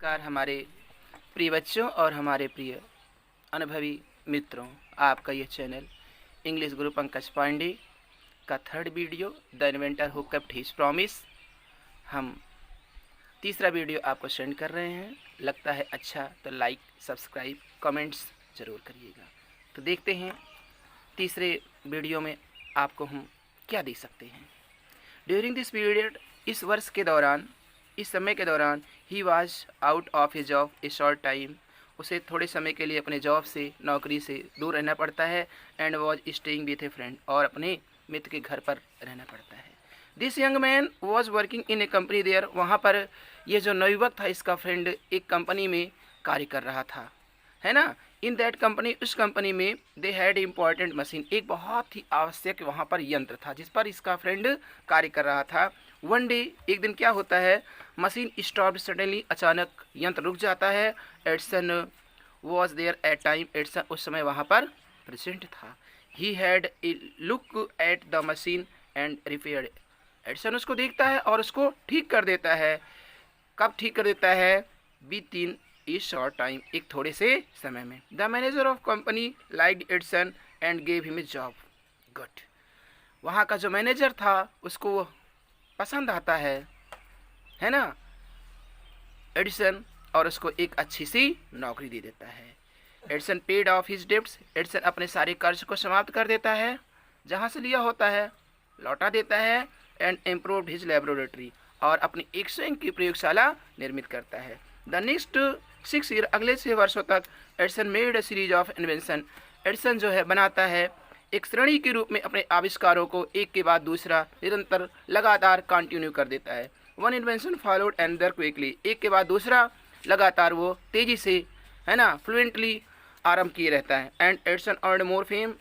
नमस्कार हमारे प्रिय बच्चों और हमारे प्रिय अनुभवी मित्रों, आपका ये चैनल इंग्लिश गुरु पंकज पांडे का third video the inventor who kept his promise. हम तीसरा वीडियो आपको सेंड कर रहे हैं। लगता है अच्छा तो लाइक, सब्सक्राइब, कमेंट्स ज़रूर करिएगा। तो देखते हैं तीसरे वीडियो में आपको हम क्या दे सकते हैं। ड्यूरिंग दिस पीरियड, इस वर्ष के दौरान, इस समय के दौरान, he was out of his job A short time, उसे थोड़े समय के लिए अपने जॉब से, नौकरी से दूर रहना पड़ता है। And was staying with a friend, और अपने मित्र के घर पर रहना पड़ता है। This young man was working in a company there, वहाँ पर यह जो नवयुवक था, इसका फ्रेंड एक कंपनी में कार्य कर रहा था, है ना। इन दैट कंपनी, उस कंपनी में दे हैड इम्पॉर्टेंट मशीन, एक बहुत ही आवश्यक वहाँ पर यंत्र था जिस पर इसका फ्रेंड कार्य कर रहा था। वन डे, एक दिन क्या होता है, मशीन स्टॉप सडनली, अचानक यंत्र रुक जाता है। Edison was there at time, Edison उस समय वहाँ पर प्रेजेंट था। He had a look at the machine and repair, Edison उसको देखता है और उसको ठीक कर देता है। कब ठीक कर देता है? With in A short time, एक थोड़े से समय में। The manager of company liked Edison and gave him a job. Good, वहाँ का जो मैनेजर था उसको पसंद आता है ना एडिसन, और उसको एक अच्छी सी नौकरी दे देता है। Edison paid of his debts, Edison अपने सारे कर्ज को समाप्त कर देता है, जहाँ से लिया होता है लौटा देता है। एंड इम्प्रूव्ड हिज लेबोरेटरी, और अपनी एक स्वयं की प्रयोगशाला निर्मित करता है। द नेक्स्ट 6 ईयर, अगले 6 वर्षों तक Edison made a series of invention, Edison जो है बनाता है एक श्रेणी के रूप में अपने आविष्कारों को एक के बाद दूसरा निरंतर लगातार कंटिन्यू कर देता है। One invention followed another quickly, एक के बाद दूसरा लगातार वो तेजी से, है ना, फ्लुएंटली आरंभ किए रहता है। And Edison earned more fame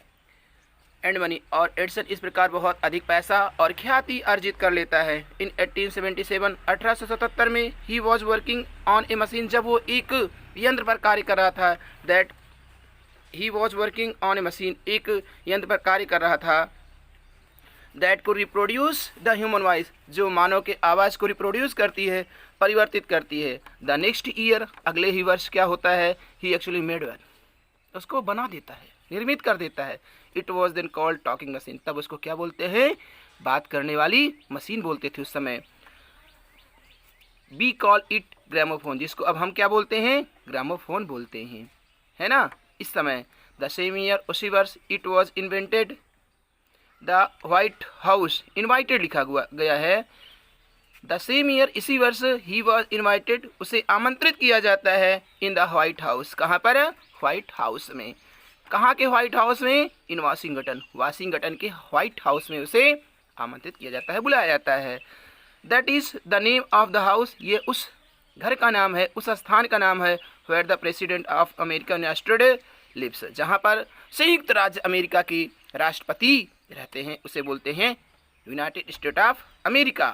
and money, और एडिसन इस प्रकार बहुत अधिक पैसा और ख्याति अर्जित कर लेता है। इन 1877, 1877 में he was working on A machine, जब वो एक यंत्र पर कार्य कर रहा था। That he was working on A machine, एक यंत्र पर कार्य कर रहा था। दैट को रिप्रोड्यूस द ह्यूमन वॉइस, जो मानव के आवाज़ को रिप्रोड्यूस करती है, परिवर्तित करती है। द नेक्स्ट ईयर, अगले ही वर्ष क्या होता है, ही एक्चुअली मेड वन, उसको बना देता है, निर्मित कर देता है। It was then called talking machine, तब उसको क्या बोलते हैं, बात करने वाली मशीन बोलते थे उस समय। वी कॉल इट ग्रामोफोन, जिसको अब हम क्या बोलते हैं, ग्रामोफोन बोलते हैं, है ना। इस समय द सेम ईयर, उसी वर्ष, it was invented the white house, invited लिखा गया है। द सेम ईयर, इसी वर्ष, ही वॉज इन्वाइटेड, उसे आमंत्रित किया जाता है। इन द व्हाइट हाउस, कहाँ पर? व्हाइट हाउस में। कहाँ के व्हाइट हाउस में? इन वाशिंगटन, वाशिंगटन के व्हाइट हाउस में उसे आमंत्रित किया जाता है, बुलाया जाता है। That is the name of the house, ये उस घर का नाम है, उस स्थान का नाम है। Where the president of America united lives, जहाँ पर संयुक्त राज्य अमेरिका के राष्ट्रपति रहते हैं, उसे बोलते हैं United State of America.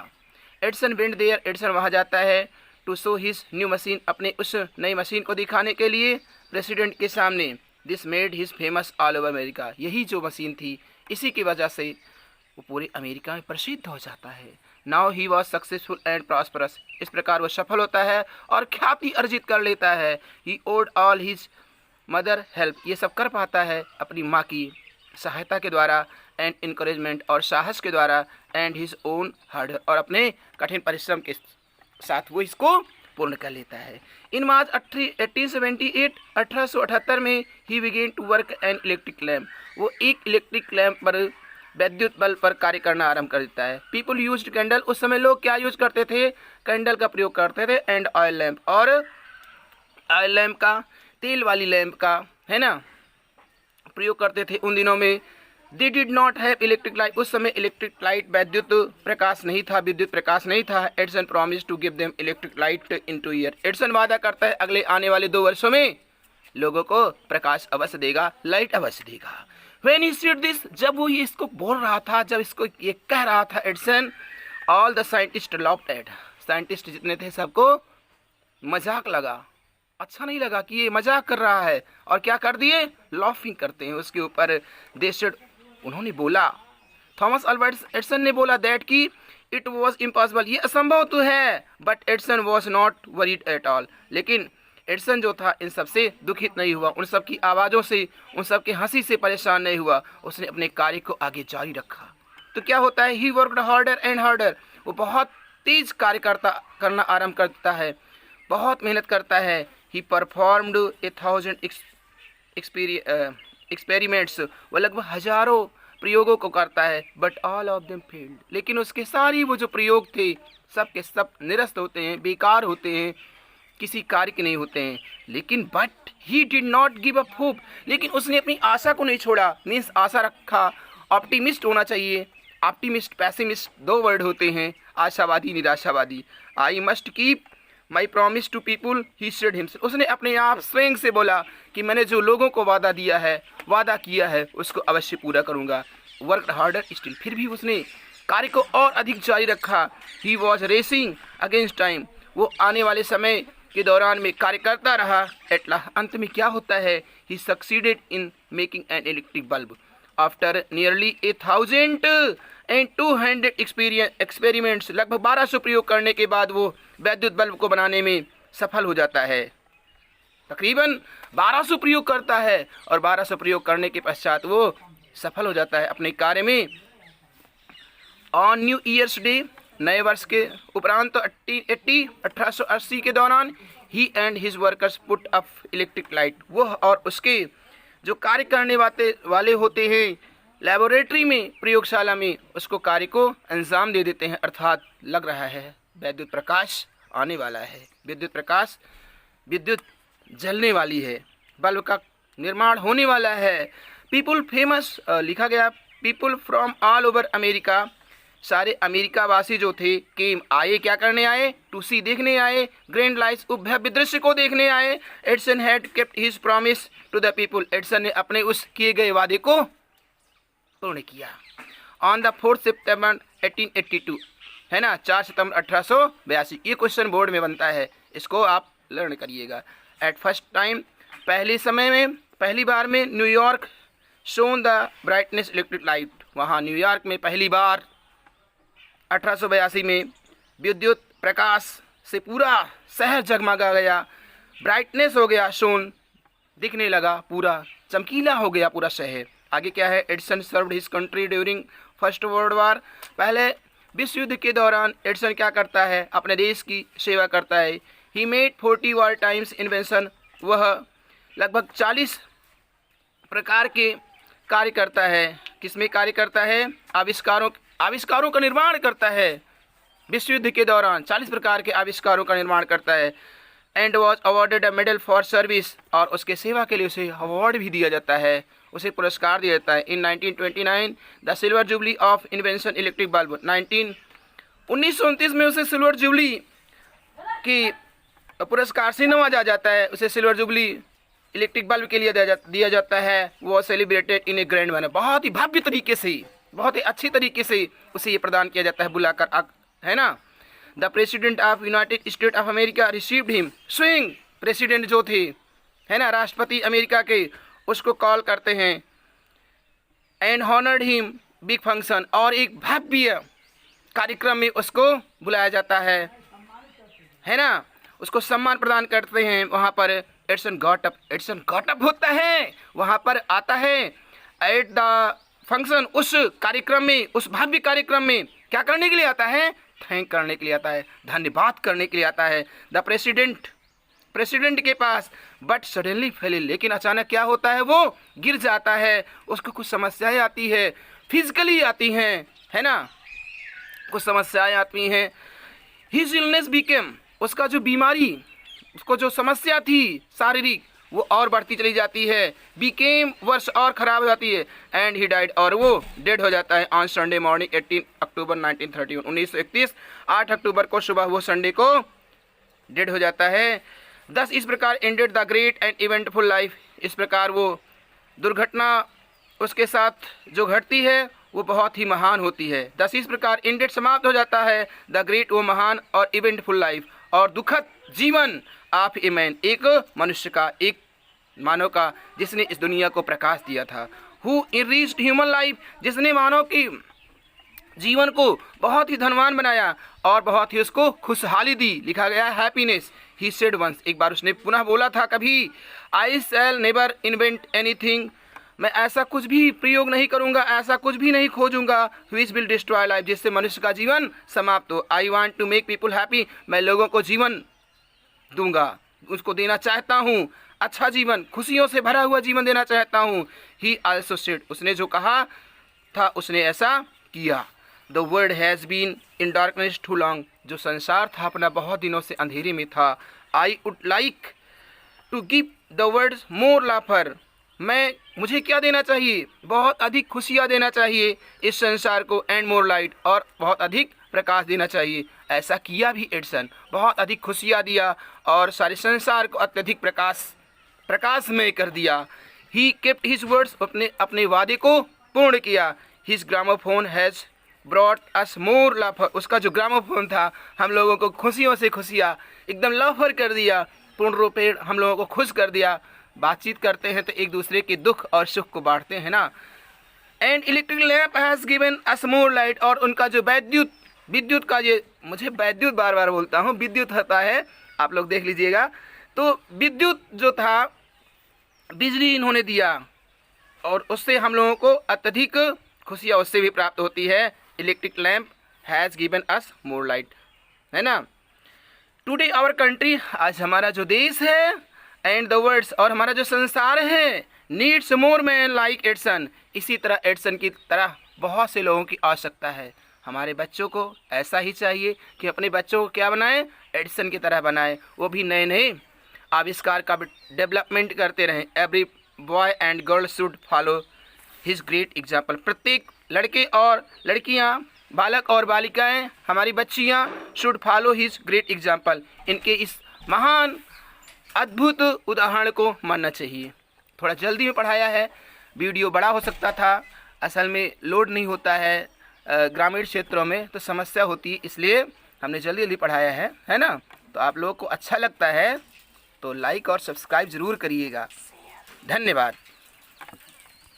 Edison went there, Edison वहाँ जाता है। To show his new machine, अपने उस नई मशीन को दिखाने के लिए प्रेसिडेंट के सामने। This made his famous all over America, यही जो मशीन थी, इसी की वजह से वो पूरे अमेरिका में प्रसिद्ध हो जाता है। Now he was successful and prosperous, इस प्रकार वो सफल होता है और ख्याति अर्जित कर लेता है। He owed all his mother help, ये सब कर पाता है अपनी माँ की सहायता के द्वारा। एंड इनकरेजमेंट, और साहस के द्वारा। एंड हिज ओन हार्ड, और अपने कठिन परिश्रम के साथ वो इसको पूर्ण कर लेता है। इन मार्च 1878, 1878 में ही began to work an electric lamp, वो एक इलेक्ट्रिक लैम्प पर, विद्युत बल्ब पर कार्य करना आरंभ कर देता है। पीपल यूज्ड कैंडल, उस समय लोग क्या यूज करते थे, कैंडल का प्रयोग करते थे। एंड ऑयल लैम्प, और ऑयल लैम्प का, तेल वाली लैम्प का, है ना, प्रयोग करते थे उन दिनों में। They did not have electric light, उस समय इलेक्ट्रिक लाइट, विद्युत प्रकाश नहीं था, विद्युत प्रकाश नहीं था। Edison promise to give them electric light in 2 year, Edison वादा करता है अगले आने वाले 2 वर्षों में लोगों को प्रकाश अवश्य देगा, लाइट अवश्य देगा। When he said this, जब वो ये इसको बोल रहा था, जब इसको ये कह रहा था Edison, all the scientist laughed at, scientist जितने थे सबको मजाक लगा, अच्छा नहीं लगा कि ये मजाक कर रहा है, और क्या कर दिए, लाफिंग करते हैं उसके ऊपर। दे सेड, उन्होंने बोला, थॉमस अल्बर्ट एडिसन ने बोला दैट कि इट वॉज इम्पॉसिबल, ये असंभव तो है। But Edison was not worried at all, लेकिन एडिसन जो था इन सब से दुखित नहीं हुआ, उन सब की आवाज़ों से, उन सब की हंसी से परेशान नहीं हुआ। उसने अपने कार्य को आगे जारी रखा। तो क्या होता है, he worked harder and harder, वो बहुत तेज कार्य करना आरंभ करता है, बहुत मेहनत करता है। ही परफॉर्म्ड 1000 एक्सपेरिमेंट्स, वो लगभग हजारों प्रयोगों को करता है। But all of them failed, लेकिन उसके सारी वो जो प्रयोग थे सब के सब निरस्त होते हैं, बेकार होते हैं, किसी कार्य के नहीं होते हैं। लेकिन but he did not give up hope, लेकिन उसने अपनी आशा को नहीं छोड़ा। मीन्स आशा रखा। ऑप्टिमिस्ट होना चाहिए, ऑप्टिमिस्ट पैसिमिस्ट दो वर्ड होते हैं, आशावादी निराशावादी। I must keep my promise to people, he said himself, उसने अपने आप स्वयं से बोला कि मैंने जो लोगों को वादा दिया है, वादा किया है, उसको अवश्य पूरा करूँगा। वर्क हार्डर स्टिल, फिर भी उसने कार्य को और अधिक जारी रखा। He was racing against time, वो आने वाले समय के दौरान में कार्य करता रहा। अंत में क्या होता है, he succeeded in making an electric bulb. After nearly 1200 experiments, लगभग 1200 प्रयोग करने के बाद वो वैद्युत बल्ब को बनाने में सफल हो जाता है। तकरीबन 1200 प्रयोग करता है और 1200 प्रयोग करने के पश्चात वो सफल हो जाता है अपने कार्य में। ऑन न्यू ईयर्स डे, नए वर्ष के उपरांत 1880 के दौरान, he and his workers put up electric light, वो और उसके जो कार्य करने वाले होते हैं लेबोरेटरी में, प्रयोगशाला में, उसको कार्य को अंजाम दे देते हैं। अर्थात लग रहा है विद्युत प्रकाश आने वाला है, विद्युत जलने वाली है, बल्ब का निर्माण होने वाला है। पीपुल फेमस, लिखा गया, people from all over America, सारे अमेरिका वासी जो थे, केम आए, क्या करने आए, टू सी देखने आए, ग्रैंड लाइट्स उपभव्य दृश्य को देखने आए। Edison had kept his promise to the people, Edison ने अपने उस किए गए वादे को पूर्ण किया। ऑन द 4 सितंबर 1882, है ना, 4 सितंबर 1882, ये क्वेश्चन बोर्ड में बनता है, इसको आप लर्न करिएगा। एट फर्स्ट टाइम, पहली बार में New York shown the brightness electric light, वहाँ न्यूयॉर्क में पहली बार 1882 में विद्युत प्रकाश से पूरा शहर जगमगा गया, ब्राइटनेस हो गया, शोन दिखने लगा, पूरा चमकीला हो गया पूरा शहर। आगे क्या है, Edison served his country during first world war, पहले विश्व युद्ध के दौरान एडिसन क्या करता है, अपने देश की सेवा करता है। He made 40 war times invention, वह लगभग 40 प्रकार के कार्य करता है। किसमें कार्य करता है, आविष्कारों का निर्माण करता है। विश्व युद्ध के दौरान 40 प्रकार के आविष्कारों का निर्माण करता है। And was awarded a medal for service, और उसके सेवा के लिए उसे अवार्ड भी दिया जाता है, उसे पुरस्कार दिया जाता है। इन 1929 the silver jubilee of invention electric bulb, 1929 में उसे सिल्वर जुबली की पुरस्कार से नवाजा जाता है, उसे सिल्वर जुबली इलेक्ट्रिक बल्ब के लिए दिया जाता है। वो celebrated in A grand manner, बहुत ही भव्य तरीके से, बहुत ही अच्छी तरीके से उसे ये प्रदान किया जाता है बुलाकर, है ना। The president of United State of America received him, स्वयं प्रेसिडेंट जो थे, है ना, राष्ट्रपति अमेरिका के, उसको कॉल करते हैं। And honoured him big function, और एक भव्य कार्यक्रम में उसको बुलाया जाता है ना, उसको सम्मान प्रदान करते हैं। वहाँ पर एडिसन गॉट अप होता है, वहाँ पर आता है। एट द फंक्शन, उस कार्यक्रम में, उस भव्य कार्यक्रम में क्या करने के लिए आता है, थैंक करने के लिए आता है, धन्यवाद करने के लिए आता है। द प्रेसिडेंट के पास, बट सडनली फेल, लेकिन अचानक क्या होता है, वो गिर जाता है, उसको कुछ समस्याएं आती है, फिजिकली आती हैं, है ना, कुछ समस्याएं आती हैं। हिज इलनेस बिकेम, उसका जो बीमारी, उसको जो समस्या थी शारीरिक, वो और बढ़ती चली जाती है। बिकेम वर्ष, और ख़राब हो जाती है। एंड ही डाइड, और वो डेड हो जाता है ऑन संडे मॉर्निंग 18 अक्टूबर 1931, 1931, 8 अक्टूबर को सुबह वो संडे को डेड हो जाता है। दस इस प्रकार ended the great and eventful life, इस प्रकार वो दुर्घटना उसके साथ जो घटती है वो बहुत ही महान होती है। दस इस प्रकार एंडेड समाप्त हो जाता है द ग्रेट, वो महान और इवेंटफुल लाइफ, और दुखद जीवन ऑफ ए मैन, एक मनुष्य का, एक मानव का, जिसने इस दुनिया को प्रकाश दिया था। हु इनरिच्ड ह्यूमन लाइफ, जिसने मानव की जीवन को बहुत ही धनवान बनाया और बहुत ही उसको खुशहाली दी। लिखा गया हैप्पीनेस। ही सेड वंस, एक बार उसने पुनः बोला था कभी, आई शैल नेवर इन्वेंट एनीथिंग, मैं ऐसा कुछ भी प्रयोग नहीं करूंगा, ऐसा कुछ भी नहीं खोजूंगा, व्हिच विल डिस्ट्रॉय लाइफ, जिससे मनुष्य का जीवन समाप्त हो। I want to make people happy, मैं लोगों को जीवन दूंगा, उसको देना चाहता हूँ, अच्छा जीवन, खुशियों से भरा हुआ जीवन देना चाहता हूँ। ही आल्सो सेड, उसने जो कहा था उसने ऐसा किया। The world has been in darkness too long, जो संसार था अपना बहुत दिनों से अंधेरे में था। I would like to give the words more laughter, मुझे क्या देना चाहिए, बहुत अधिक खुशियाँ देना चाहिए इस संसार को, एंड मोर लाइट, और बहुत अधिक प्रकाश देना चाहिए। ऐसा किया भी एडिसन, बहुत अधिक खुशियाँ दिया और सारे संसार को अत्यधिक प्रकाशमय कर दिया। ही केप्ट हिज वर्ड्स, अपने वादे को पूर्ण किया। His gramophone has brought us more laughter, उसका जो ग्रामोफोन था हम लोगों को खुशियों से खुशियाँ एकदम लाफर कर दिया, पूर्ण रूप से हम लोगों को खुश कर दिया। बातचीत करते हैं तो एक दूसरे के दुख और सुख को बांटते हैं ना। And electric lamp has given us more light, और उनका जो विद्युत का, ये मुझे वैद्युत बार बार बोलता हूँ, विद्युत होता है, आप लोग देख लीजिएगा। तो विद्युत जो था, बिजली इन्होंने दिया और उससे हम लोगों को अत्यधिक खुशियाँ उससे भी प्राप्त होती है। Electric lamp has given us more light, है ना। टुडे आवर कंट्री, आज हमारा जो देश है, एंड द वर्ल्ड्स, और हमारा जो संसार है, needs more man like Edison, इसी तरह एडिसन की तरह बहुत से लोगों की आवश्यकता है। हमारे बच्चों को ऐसा ही चाहिए कि अपने बच्चों को क्या बनाएं, एडिसन की तरह बनाएं, वो भी नए नए आविष्कार का डेवलपमेंट करते रहें। Every boy and girl should follow his great example, प्रत्येक लड़के और लड़कियां, बालक और बालिकाएं, हमारी बच्चियां should follow his great example, इनके इस महान अद्भुत उदाहरण को मानना चाहिए। थोड़ा जल्दी में पढ़ाया है, वीडियो बड़ा हो सकता था, असल में लोड नहीं होता है ग्रामीण क्षेत्रों में, तो समस्या होती है, इसलिए हमने जल्दी जल्दी पढ़ाया है ना। तो आप लोगों को अच्छा लगता है तो लाइक और सब्सक्राइब ज़रूर करिएगा। धन्यवाद।